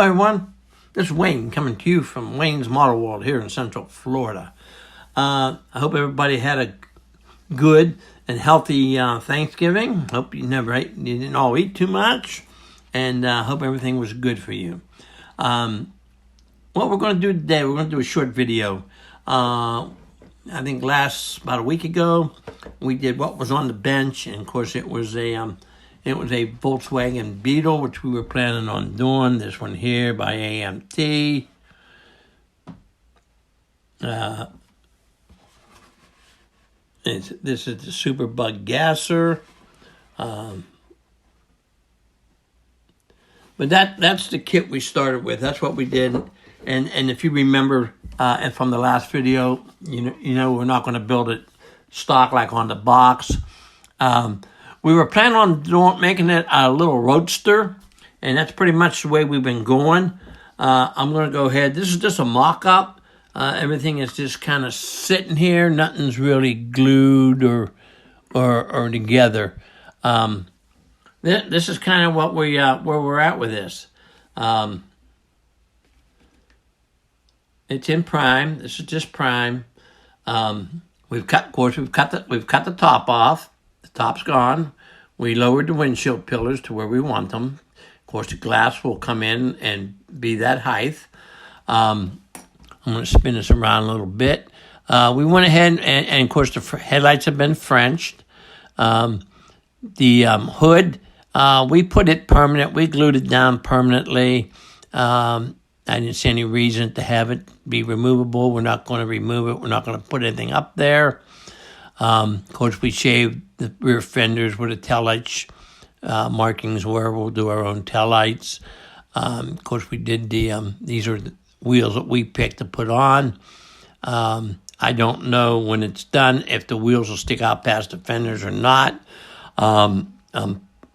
everyone. This is Wayne coming to you from Wayne's Model World here in Central Florida. I hope everybody had a good and healthy Thanksgiving. Hope you didn't all eat too much, and hope everything was good for you. What we're going to do today, we're going to do a short video. I think about a week ago, we did what was on the bench, and of course it was a Volkswagen Beetle, which we were planning on doing. This one here by AMT. This is the Superbug Gasser. But that's the kit we started with. That's what we did. And if you remember from the last video, you know we're not going to build it stock like on the box. We were planning on making it a little roadster, and that's pretty much the way we've been going. I'm going to go ahead. This is just a mock-up. Everything is just kind of sitting here. Nothing's really glued or together. This is kind of what where we're at with this. It's in prime. This is just prime. We've cut the top off. The top's gone. We lowered the windshield pillars to where we want them. Of course, the glass will come in and be that height. I'm going to spin this around a little bit. We went ahead and of course, the headlights have been Frenched. The hood, we put it permanent. We glued it down permanently. I didn't see any reason to have it be removable. We're not going to remove it. We're not going to put anything up there. Of course, we shaved the rear fenders where the taillights markings were. We'll do our own taillights. Of course, we did these are the wheels that we picked to put on. I don't know when it's done if the wheels will stick out past the fenders or not. I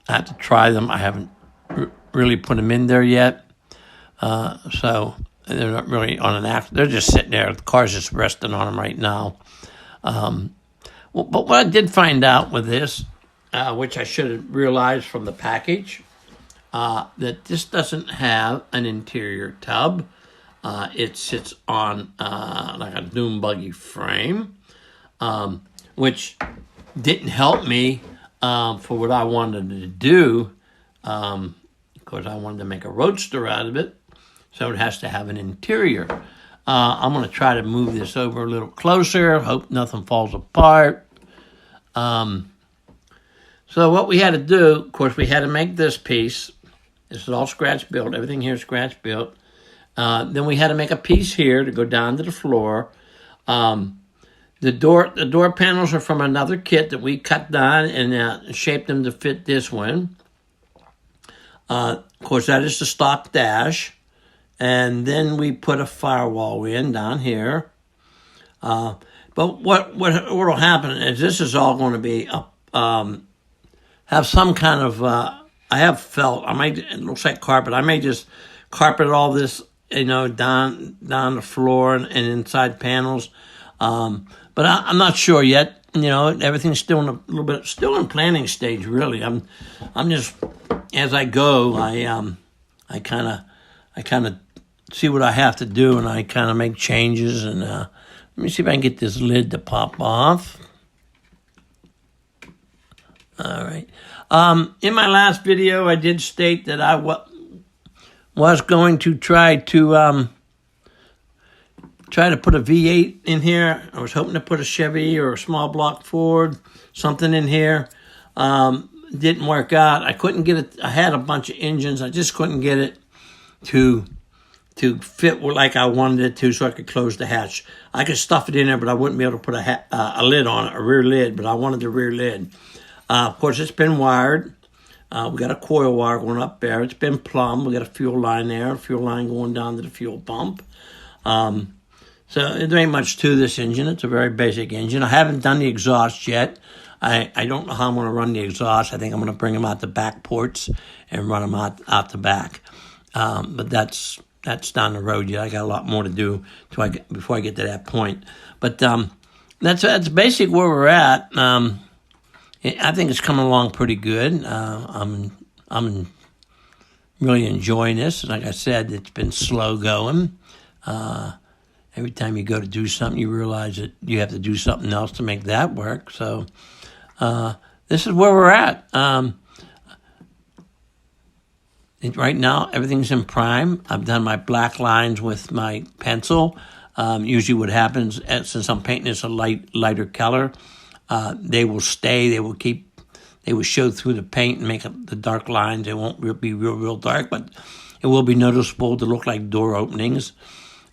have to try them. I haven't really put them in there yet. So they're not really on an act. They're just sitting there. The car's just resting on them right now. But what I did find out with this, which I should have realized from the package, that this doesn't have an interior tub. It sits on like a dune buggy frame, which didn't help me for what I wanted to do. Of course, I wanted to make a roadster out of it, so it has to have an interior. I'm going to try to move this over a little closer. Hope nothing falls apart. So what we had to do, of course, we had to make this piece. This is all scratch built. Everything here is scratch built. Then we had to make a piece here to go down to the floor. The door panels are from another kit that we cut down and shaped them to fit this one. Of course, that is the stock dash. And then we put a firewall in down here. But what will happen is this is all going to be have some kind of I have felt. It looks like carpet. I may just carpet all this, down the floor and inside panels. But I'm not sure yet. Everything's still in a little bit still in planning stage. Really, I'm just as I go. I kind of see what I have to do, and I kind of make changes. And let me see if I can get this lid to pop off. All right. In my last video, I did state that I was going to try to put a V8 in here. I was hoping to put a Chevy or a small block Ford, something in here. Didn't work out. I couldn't get it. I had a bunch of engines. I just couldn't get it to fit like I wanted it to, so I could close the hatch. I could stuff it in there, but I wouldn't be able to put a lid on it, a rear lid, but I wanted the rear lid. Of course, it's been wired. We got a coil wire going up there. It's been plumbed. We got a fuel line there, a fuel line going down to the fuel pump. So there ain't much to this engine. It's a very basic engine. I haven't done the exhaust yet. I don't know how I'm going to run the exhaust. I think I'm going to bring them out the back ports and run them out the back. But that's down the road yet. I got a lot more to do before I get to that point. But that's basically where we're at. I think it's coming along pretty good. I'm really enjoying this. Like I said, it's been slow going. Every time you go to do something, you realize that you have to do something else to make that work. So this is where we're at. Right now, everything's in prime. I've done my black lines with my pencil. Usually what happens, since I'm painting this a lighter color, they will stay. They will show through the paint and make the dark lines. They won't be real dark, but it will be noticeable to look like door openings.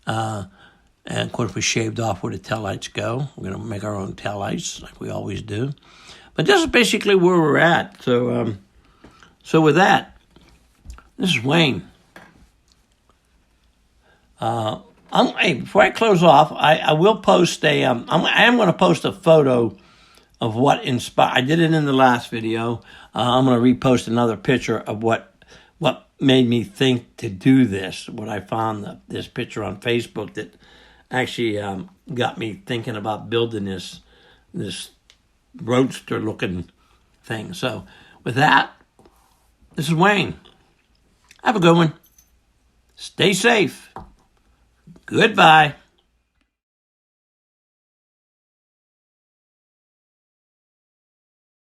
And of course, we shaved off where the taillights go. We're going to make our own taillights like we always do. But this is basically where we're at. So, with that, this is Wayne. Hey, before I close off, I will post I am going to post a photo of what inspired. I did it in the last video. I'm going to repost another picture of what made me think to do this. What I found this picture on Facebook that actually got me thinking about building this roadster looking thing. So with that, this is Wayne. Have a good one. Stay safe. Goodbye.